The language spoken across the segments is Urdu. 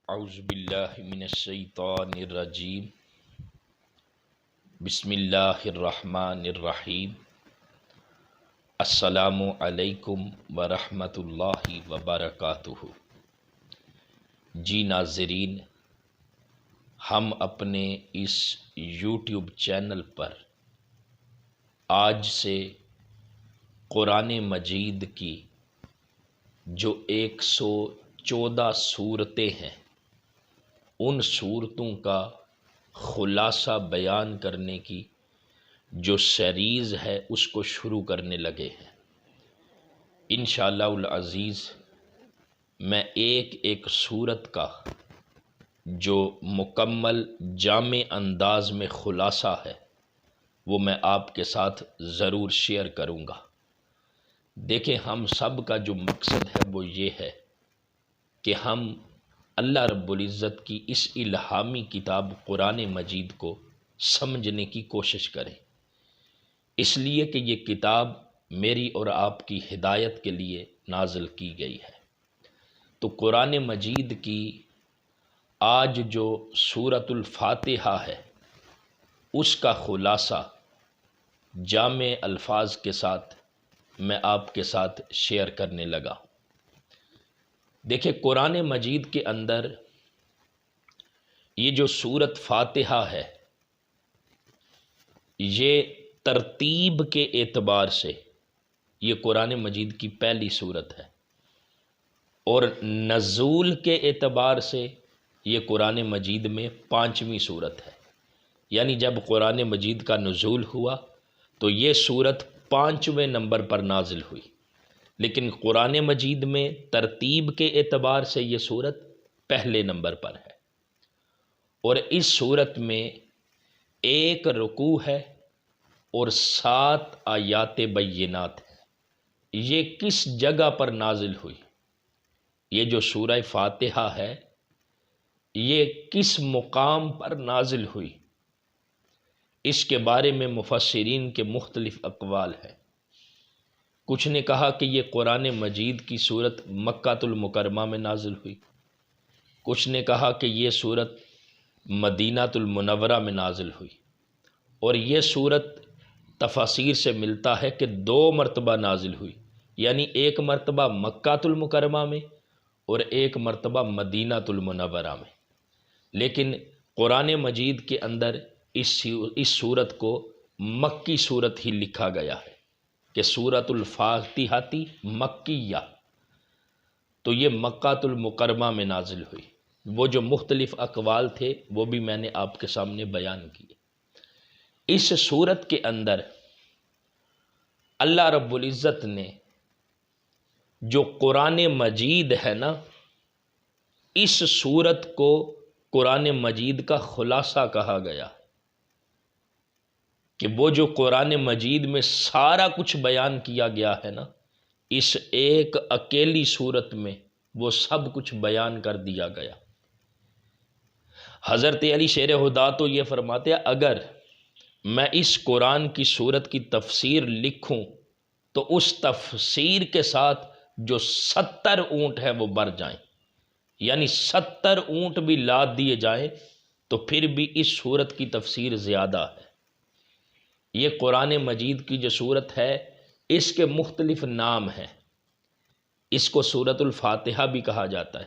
اعوذ باللہ من الشیطان الرجیم بسم اللہ الرحمن الرحیم السلام علیکم ورحمۃ اللہ وبرکاتہ۔ جی ناظرین، ہم اپنے اس یوٹیوب چینل پر آج سے قرآن مجید کی جو 114 صورتیں ہیں ان صورتوں کا خلاصہ بیان کرنے کی جو سیریز ہے اس کو شروع کرنے لگے ہیں۔ انشاءاللہ العزیز میں ایک صورت کا جو مکمل جامع انداز میں خلاصہ ہے وہ میں آپ کے ساتھ ضرور شیئر کروں گا۔ دیکھیں، ہم سب کا جو مقصد ہے وہ یہ ہے کہ ہم اللہ رب العزت کی اس الہامی کتاب قرآن مجید کو سمجھنے کی کوشش کریں، اس لیے کہ یہ کتاب میری اور آپ کی ہدایت کے لیے نازل کی گئی ہے۔ تو قرآن مجید کی آج جو سورۃ الفاتحہ ہے اس کا خلاصہ جامع الفاظ کے ساتھ میں آپ کے ساتھ شیئر کرنے لگا ہوں۔ دیکھیں، قرآن مجید کے اندر یہ جو سورۃ فاتحہ ہے یہ ترتیب کے اعتبار سے یہ قرآن مجید کی پہلی سورت ہے، اور نزول کے اعتبار سے یہ قرآن مجید میں 5ویں سورت ہے۔ یعنی جب قرآن مجید کا نزول ہوا تو یہ سورت 5ویں نمبر پر نازل ہوئی، لیکن قرآن مجید میں ترتیب کے اعتبار سے یہ سورت پہلے نمبر پر ہے، اور اس سورت میں 1 رکوع ہے اور 7 آیات بینات ہیں۔ یہ کس جگہ پر نازل ہوئی؟ یہ جو سورہ فاتحہ ہے یہ کس مقام پر نازل ہوئی؟ اس کے بارے میں مفسرین کے مختلف اقوال ہیں۔ کچھ نے کہا کہ یہ قرآن مجید کی سورت مکہ المکرمہ میں نازل ہوئی، کچھ نے کہا کہ یہ سورت مدینہ المنورہ میں نازل ہوئی، اور یہ سورت تفاسیر سے ملتا ہے کہ 2 مرتبہ نازل ہوئی، یعنی 1 مرتبہ مکہ المکرمہ میں اور 1 مرتبہ مدینہ المنورہ میں۔ لیکن قرآن مجید کے اندر اس سورت کو مکی سورت ہی لکھا گیا ہے کہ سورۃ الفاتحہ مکیہ، تو یہ مکہ المکرمہ میں نازل ہوئی۔ وہ جو مختلف اقوال تھے وہ بھی میں نے آپ کے سامنے بیان کیے۔ اس سورت کے اندر اللہ رب العزت نے جو قرآن مجید ہے نا، اس سورت کو قرآن مجید کا خلاصہ کہا گیا کہ وہ جو قرآن مجید میں سارا کچھ بیان کیا گیا ہے نا، اس ایک اکیلی سورت میں وہ سب کچھ بیان کر دیا گیا۔ حضرت علی شیر خدا تو یہ فرماتے ہیں اگر میں اس قرآن کی سورت کی تفسیر لکھوں تو اس تفسیر کے ساتھ جو 70 اونٹ ہیں وہ بر جائیں، یعنی 70 اونٹ بھی لاد دیے جائیں تو پھر بھی اس سورت کی تفسیر زیادہ ہے۔ یہ قرآن مجید کی جو سورت ہے اس کے مختلف نام ہیں۔ اس کو سورۃ الفاتحہ بھی کہا جاتا ہے۔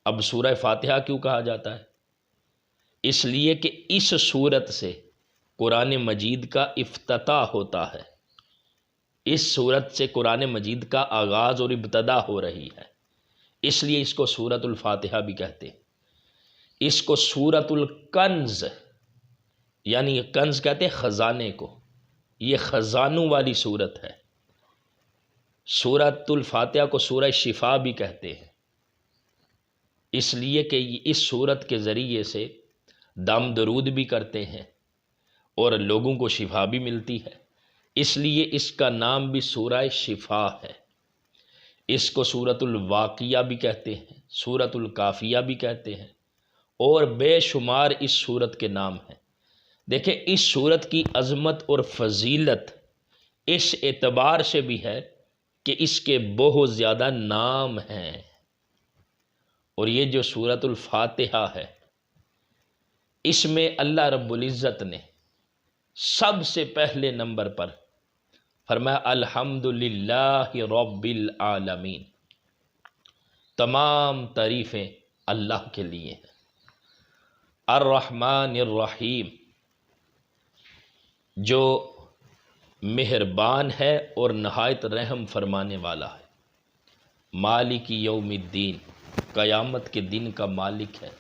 اب سورہ فاتحہ کیوں کہا جاتا ہے؟ اس لیے کہ اس سورت سے قرآن مجید کا افتتاح ہوتا ہے، اس سورت سے قرآن مجید کا آغاز اور ابتدا ہو رہی ہے، اس لیے اس کو سورۃ الفاتحہ بھی کہتے ہیں۔ اس کو سورۃ الکنز، یعنی کنز کہتے ہیں خزانے کو، یہ خزانوں والی صورت ہے۔ سورۃ الفاتحہ کو سورہ شفا بھی کہتے ہیں، اس لیے کہ اس صورت کے ذریعے سے دم درود بھی کرتے ہیں اور لوگوں کو شفا بھی ملتی ہے، اس لیے اس کا نام بھی سورہ شفا ہے۔ اس کو سورۃ الواقعہ بھی کہتے ہیں، سورۃ الکافیہ بھی کہتے ہیں، اور بے شمار اس سورت کے نام ہیں۔ دیکھیں، اس سورت کی عظمت اور فضیلت اس اعتبار سے بھی ہے کہ اس کے بہت زیادہ نام ہیں، اور یہ جو سورۃ الفاتحہ ہے، اس میں اللہ رب العزت نے سب سے پہلے نمبر پر فرمایا الحمد للہ رب العالمین، تمام تعریفیں اللہ کے لیے ہیں، الرحمن الرحیم، جو مہربان ہے اور نہایت رحم فرمانے والا ہے، مالک یوم الدین، قیامت کے دن کا مالک ہے،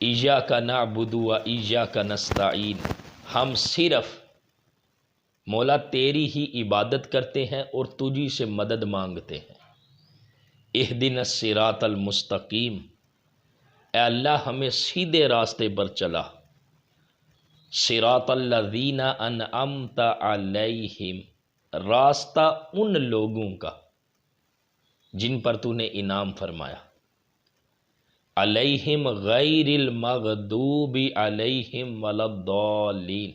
ایاک نعبد و ایاک نستعین، ہم صرف مولا تیری ہی عبادت کرتے ہیں اور تجھی سے مدد مانگتے ہیں، اہدنا الصراط المستقیم، اے اللہ ہمیں سیدھے راستے پر چلا، صراط الذین انعمت علیہم، راستہ ان لوگوں کا جن پر تو نے انعام فرمایا، علیہم غیر المغضوب علیہم ولا الضالین،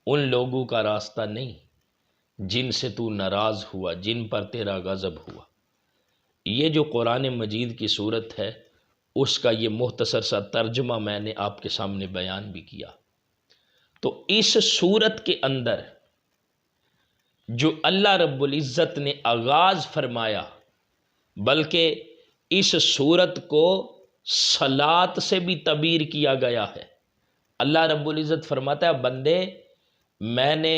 ان لوگوں کا راستہ نہیں جن سے تو ناراض ہوا، جن پر تیرا غضب ہوا۔ یہ جو قرآن مجید کی صورت ہے، اس کا یہ مختصر سا ترجمہ میں نے آپ کے سامنے بیان بھی کیا۔ تو اس صورت کے اندر جو اللہ رب العزت نے آغاز فرمایا، بلکہ اس صورت کو صلاۃ سے بھی تعبیر کیا گیا ہے۔ اللہ رب العزت فرماتا ہے بندے، میں نے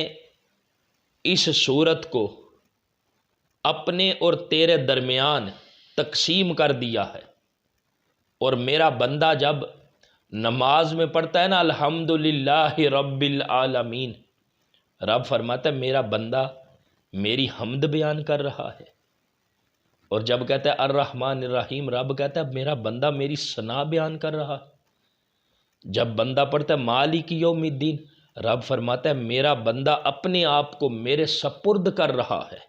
اس صورت کو اپنے اور تیرے درمیان تقسیم کر دیا ہے، اور میرا بندہ جب نماز میں پڑھتا ہے نا الحمدللہ رب العالمین، رب فرماتا ہے میرا بندہ میری حمد بیان کر رہا ہے، اور جب کہتا ہے الرحمن الرحیم، رب کہتا ہے میرا بندہ میری ثنا بیان کر رہا ہے۔ جب بندہ پڑھتا ہے مالک یوم الدین، رب فرماتا ہے میرا بندہ اپنے آپ کو میرے سپرد کر رہا ہے،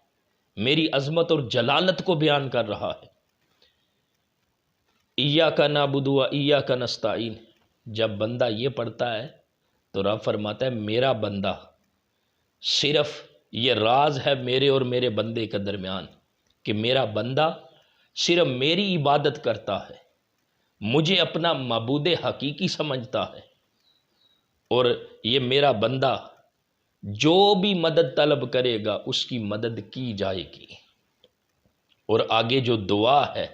میری عظمت اور جلالت کو بیان کر رہا ہے۔ ایاک نعبد و ایاک نستعین، جب بندہ یہ پڑھتا ہے تو رب فرماتا ہے میرا بندہ، صرف یہ راز ہے میرے اور میرے بندے کے درمیان کہ میرا بندہ صرف میری عبادت کرتا ہے، مجھے اپنا معبود حقیقی سمجھتا ہے، اور یہ میرا بندہ جو بھی مدد طلب کرے گا اس کی مدد کی جائے گی۔ اور آگے جو دعا ہے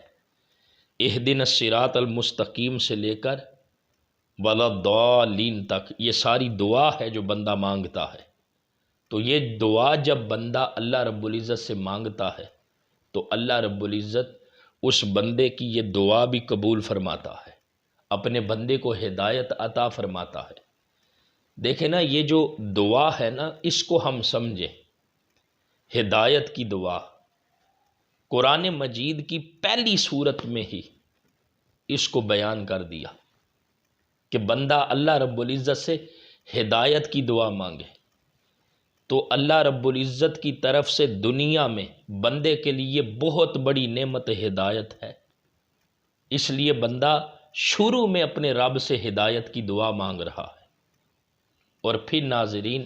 اہدنا الصراط المستقیم سے لے کر ولا الضالین تک، یہ ساری دعا ہے جو بندہ مانگتا ہے۔ تو یہ دعا جب بندہ اللہ رب العزت سے مانگتا ہے تو اللہ رب العزت اس بندے کی یہ دعا بھی قبول فرماتا ہے، اپنے بندے کو ہدایت عطا فرماتا ہے۔ دیکھیں نا، یہ جو دعا ہے نا، اس کو ہم سمجھیں، ہدایت کی دعا قرآن مجید کی پہلی صورت میں ہی اس کو بیان کر دیا کہ بندہ اللہ رب العزت سے ہدایت کی دعا مانگے تو اللہ رب العزت کی طرف سے دنیا میں بندے کے لیے بہت بڑی نعمت ہدایت ہے۔ اس لیے بندہ شروع میں اپنے رب سے ہدایت کی دعا مانگ رہا ہے۔ اور پھر ناظرین،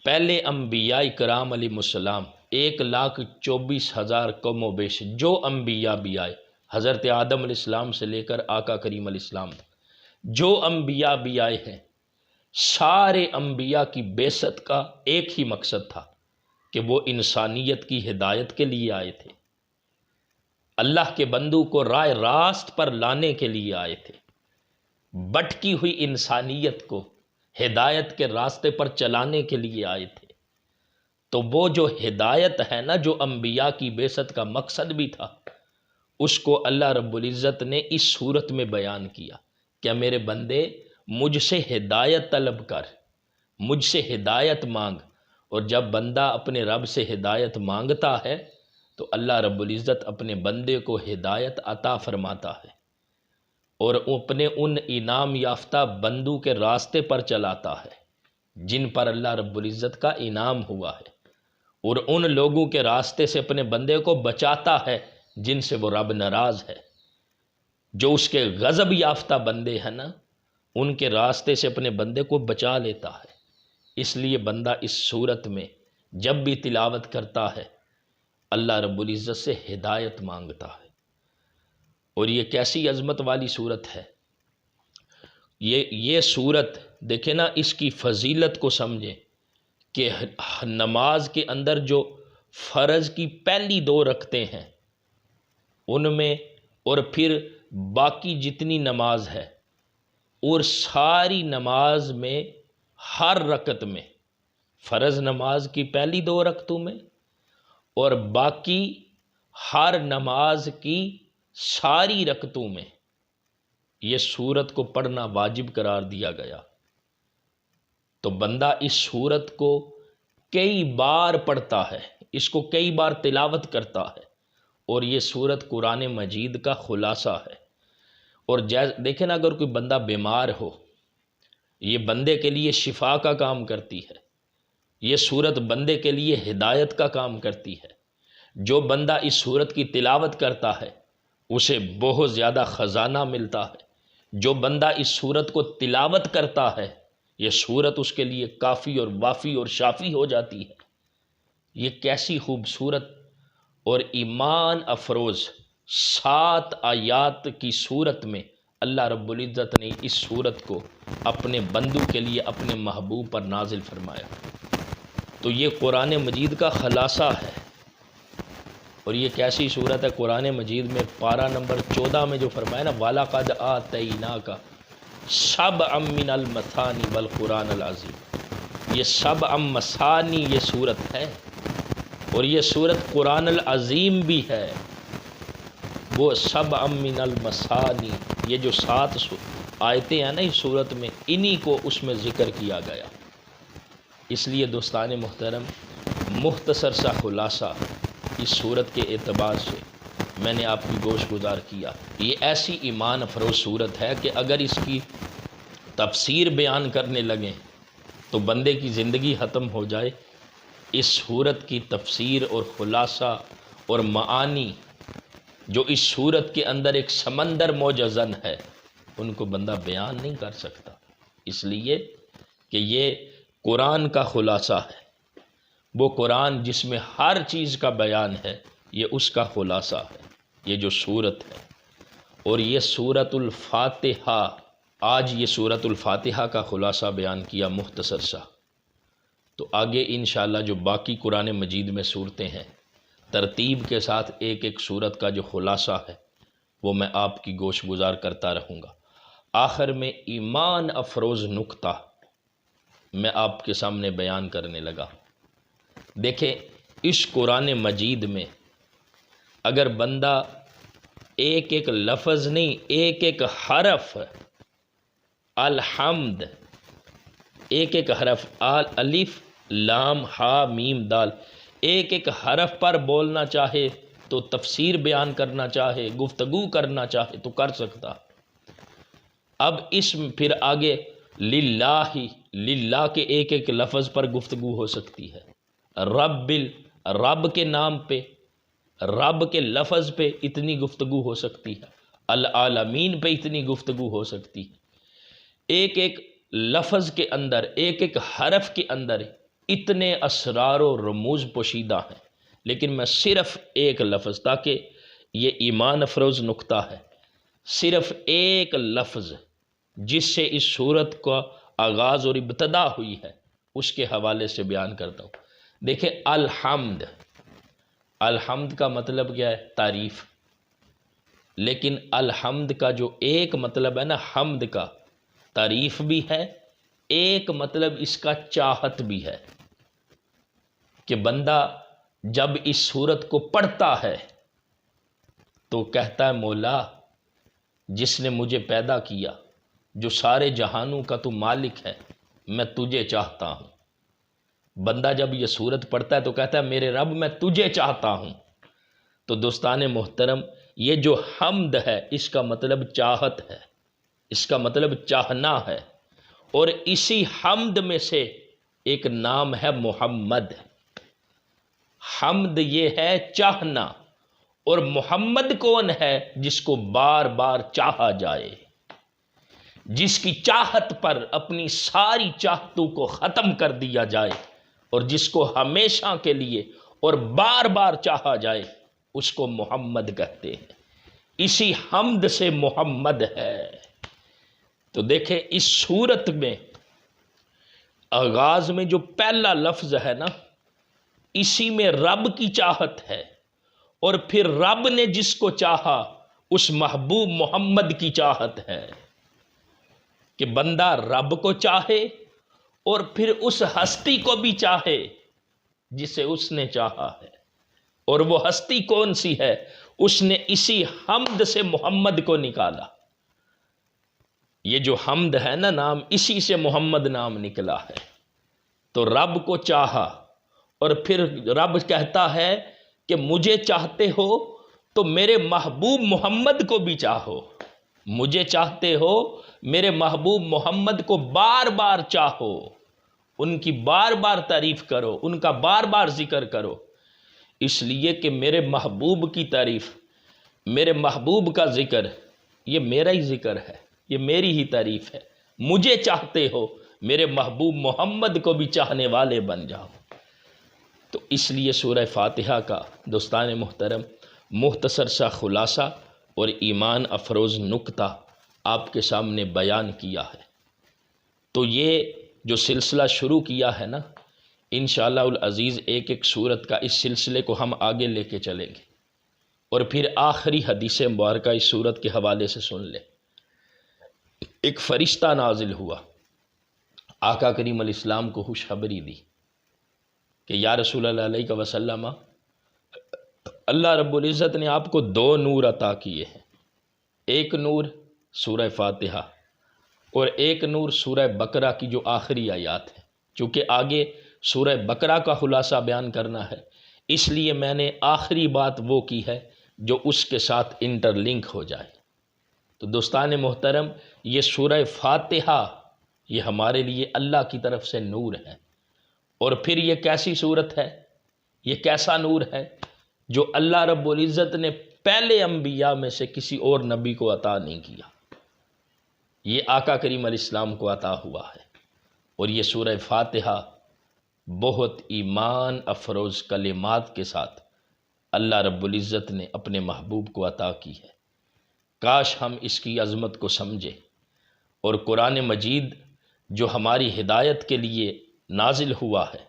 پہلے انبیاء کرام علیہ السلام 1,24,000 کم و بیش جو انبیاء بھی آئے، حضرت آدم علیہ السلام سے لے کر آقا کریم علیہ السلام تک جو انبیاء بھی آئے ہیں، سارے انبیاء کی بعثت کا ایک ہی مقصد تھا کہ وہ انسانیت کی ہدایت کے لیے آئے تھے، اللہ کے بندوں کو راہ راست پر لانے کے لیے آئے تھے، بھٹکی ہوئی انسانیت کو ہدایت کے راستے پر چلانے کے لیے آئے تھے۔ تو وہ جو ہدایت ہے نا، جو انبیاء کی بعثت کا مقصد بھی تھا، اس کو اللہ رب العزت نے اس صورت میں بیان کیا کہ میرے بندے مجھ سے ہدایت طلب کر، مجھ سے ہدایت مانگ۔ اور جب بندہ اپنے رب سے ہدایت مانگتا ہے تو اللہ رب العزت اپنے بندے کو ہدایت عطا فرماتا ہے، اور اپنے ان انعام یافتہ بندوں کے راستے پر چلاتا ہے جن پر اللہ رب العزت کا انعام ہوا ہے، اور ان لوگوں کے راستے سے اپنے بندے کو بچاتا ہے جن سے وہ رب ناراض ہے۔ جو اس کے غضب یافتہ بندے ہیں نا، ان کے راستے سے اپنے بندے کو بچا لیتا ہے۔ اس لیے بندہ اس صورت میں جب بھی تلاوت کرتا ہے اللہ رب العزت سے ہدایت مانگتا ہے۔ اور یہ کیسی عظمت والی صورت ہے. یہ صورت دیکھیں نا، اس کی فضیلت کو سمجھیں کہ نماز کے اندر جو فرض کی پہلی 2 رکعتیں ہیں ان میں، اور پھر باقی جتنی نماز ہے، اور ساری نماز میں ہر رکعت میں، فرض نماز کی پہلی 2 رکعتوں میں اور باقی ہر نماز کی ساری رکعتوں میں یہ سورت کو پڑھنا واجب قرار دیا گیا. تو بندہ اس سورت کو کئی بار پڑھتا ہے، اس کو کئی بار تلاوت کرتا ہے، اور یہ سورت قرآن مجید کا خلاصہ ہے. اور دیکھیں نا، اگر کوئی بندہ بیمار ہو، یہ بندے کے لیے شفا کا کام کرتی ہے. یہ سورت بندے کے لیے ہدایت کا کام کرتی ہے. جو بندہ اس سورت کی تلاوت کرتا ہے اسے بہت زیادہ خزانہ ملتا ہے. جو بندہ اس سورت کو تلاوت کرتا ہے یہ سورت اس کے لیے کافی اور وافی اور شافی ہو جاتی ہے. یہ کیسی خوبصورت اور ایمان افروز 7 آیات کی صورت میں اللہ رب العزت نے اس صورت کو اپنے بندوں کے لیے اپنے محبوب پر نازل فرمایا. تو یہ قرآن مجید کا خلاصہ ہے. اور یہ کیسی صورت ہے، قرآن مجید میں پارہ نمبر 14 میں جو فرمایا نا، وَلَقَدْ آتَيْنَاكَ سَبْعًا مِّنَ الْمَثَانِي وَالْقُرْآنَ الْعَظِيمِ. یہ سبع مثانی یہ صورت ہے، اور یہ صورت قرآن العظیم بھی ہے. وہ سبع من المثانی، یہ جو 7 آیتیں ہیں نا اس صورت میں، انہی کو اس میں ذکر کیا گیا. اس لیے دوستان محترم، مختصر سا خلاصہ اس صورت کے اعتبار سے میں نے آپ کی گوش گزار کیا. یہ ایسی ایمان افروز صورت ہے کہ اگر اس کی تفسیر بیان کرنے لگیں تو بندے کی زندگی ختم ہو جائے. اس صورت کی تفسیر اور خلاصہ اور معانی جو اس صورت کے اندر ایک سمندر موجزن ہے، ان کو بندہ بیان نہیں کر سکتا. اس لیے کہ یہ قرآن کا خلاصہ ہے. وہ قرآن جس میں ہر چیز کا بیان ہے، یہ اس کا خلاصہ ہے، یہ جو صورت ہے. اور یہ سورۃ الفاتحہ، آج یہ سورۃ الفاتحہ کا خلاصہ بیان کیا مختصر سا. تو آگے انشاءاللہ جو باقی قرآن مجید میں صورتیں ہیں، ترتیب کے ساتھ ایک ایک صورت کا جو خلاصہ ہے وہ میں آپ کی گوش گزار کرتا رہوں گا. آخر میں ایمان افروز نکتہ میں آپ کے سامنے بیان کرنے لگا. دیکھیں، اس قرآن مجید میں اگر بندہ ایک ایک لفظ نہیں، ایک ایک حرف الحمد، ایک ایک حرف الف لام ہا میم دال، ایک ایک حرف پر بولنا چاہے تو تفسیر بیان کرنا چاہے، گفتگو کرنا چاہے تو کر سکتا. اب اس پھر آگے للہ، للہ کے ایک ایک لفظ پر گفتگو ہو سکتی ہے. رب کے نام پہ، رب کے لفظ پہ اتنی گفتگو ہو سکتی ہے. العالمین پہ اتنی گفتگو ہو سکتی ہے. ایک ایک لفظ کے اندر، ایک ایک حرف کے اندر اتنے اسرار و رموز پوشیدہ ہیں. لیکن میں صرف ایک لفظ، تاکہ یہ ایمان افروز نکتہ ہے، صرف ایک لفظ جس سے اس صورت کا آغاز اور ابتدا ہوئی ہے اس کے حوالے سے بیان کرتا ہوں. دیکھیں، الحمد، الحمد کا مطلب کیا ہے؟ تعریف. لیکن الحمد کا جو ایک مطلب ہے نا، حمد کا تعریف بھی ہے، ایک مطلب اس کا چاہت بھی ہے. کہ بندہ جب اس صورت کو پڑھتا ہے تو کہتا ہے، مولا جس نے مجھے پیدا کیا، جو سارے جہانوں کا تو مالک ہے، میں تجھے چاہتا ہوں. بندہ جب یہ صورت پڑھتا ہے تو کہتا ہے، میرے رب میں تجھے چاہتا ہوں. تو دوستان محترم، یہ جو حمد ہے اس کا مطلب چاہت ہے، اس کا مطلب چاہنا ہے. اور اسی حمد میں سے ایک نام ہے محمد. حمد یہ ہے چاہنا، اور محمد کون ہے؟ جس کو بار بار چاہا جائے، جس کی چاہت پر اپنی ساری چاہتوں کو ختم کر دیا جائے، اور جس کو ہمیشہ کے لیے اور بار بار چاہا جائے، اس کو محمد کہتے ہیں. اسی حمد سے محمد ہے۔ تو دیکھیں اس صورت میں آغاز میں جو پہلا لفظ ہے نا، اسی میں رب کی چاہت ہے، اور پھر رب نے جس کو چاہا اس محبوب محمد کی چاہت ہے کہ بندہ رب کو چاہے اور پھر اس ہستی کو بھی چاہے جسے اس نے چاہا ہے۔ اور وہ ہستی کون سی ہے؟ اس نے اسی حمد سے محمد کو نکالا۔ یہ جو حمد ہے نا نام، اسی سے محمد نام نکلا ہے۔ تو رب کو چاہا، اور پھر رب کہتا ہے کہ مجھے چاہتے ہو تو میرے محبوب محمد کو بھی چاہو، مجھے چاہتے ہو میرے محبوب محمد کو بار بار چاہو، ان کی بار بار تعریف کرو، ان کا بار بار ذکر کرو، اس لیے کہ میرے محبوب کی تعریف، میرے محبوب کا ذکر یہ میرا ہی ذکر ہے، یہ میری ہی تعریف ہے۔ مجھے چاہتے ہو میرے محبوب محمد کو بھی چاہنے والے بن جاؤ۔ تو اس لیے سورہ فاتحہ کا دوستان محترم مختصر سا خلاصہ اور ایمان افروز نکتہ آپ کے سامنے بیان کیا ہے۔ تو یہ جو سلسلہ شروع کیا ہے نا، انشاءاللہ العزیز ایک ایک سورت کا اس سلسلے کو ہم آگے لے کے چلیں گے، اور پھر آخری حدیث مبارکہ اس سورت کے حوالے سے سن لیں۔ ایک فرشتہ نازل ہوا، آقا کریم علیہ السلام کو خوشخبری دی کہ یا رسول اللہ علیہ وسلم، اللہ رب العزت نے آپ کو 2 نور عطا کیے ہیں، ایک نور سورہ فاتحہ اور ایک نور سورہ بقرہ کی جو آخری آیات ہیں۔ چونکہ آگے سورہ بقرہ کا خلاصہ بیان کرنا ہے، اس لیے میں نے آخری بات وہ کی ہے جو اس کے ساتھ انٹر لنک ہو جائے۔ تو دوستان محترم، یہ سورہ فاتحہ یہ ہمارے لیے اللہ کی طرف سے نور ہے۔ اور پھر یہ کیسی صورت ہے، یہ کیسا نور ہے جو اللہ رب العزت نے پہلے انبیاء میں سے کسی اور نبی کو عطا نہیں کیا، یہ آقا کریم علیہ السلام کو عطا ہوا ہے۔ اور یہ سورہ فاتحہ بہت ایمان افروز کلمات کے ساتھ اللہ رب العزت نے اپنے محبوب کو عطا کی ہے۔ کاش ہم اس کی عظمت کو سمجھیں، اور قرآن مجید جو ہماری ہدایت کے لیے نازل ہوا ہے،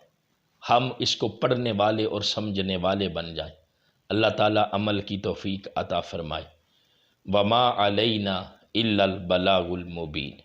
ہم اس کو پڑھنے والے اور سمجھنے والے بن جائیں۔ اللہ تعالیٰ عمل کی توفیق عطا فرمائے۔ وما علینا الا البلاغ المبین۔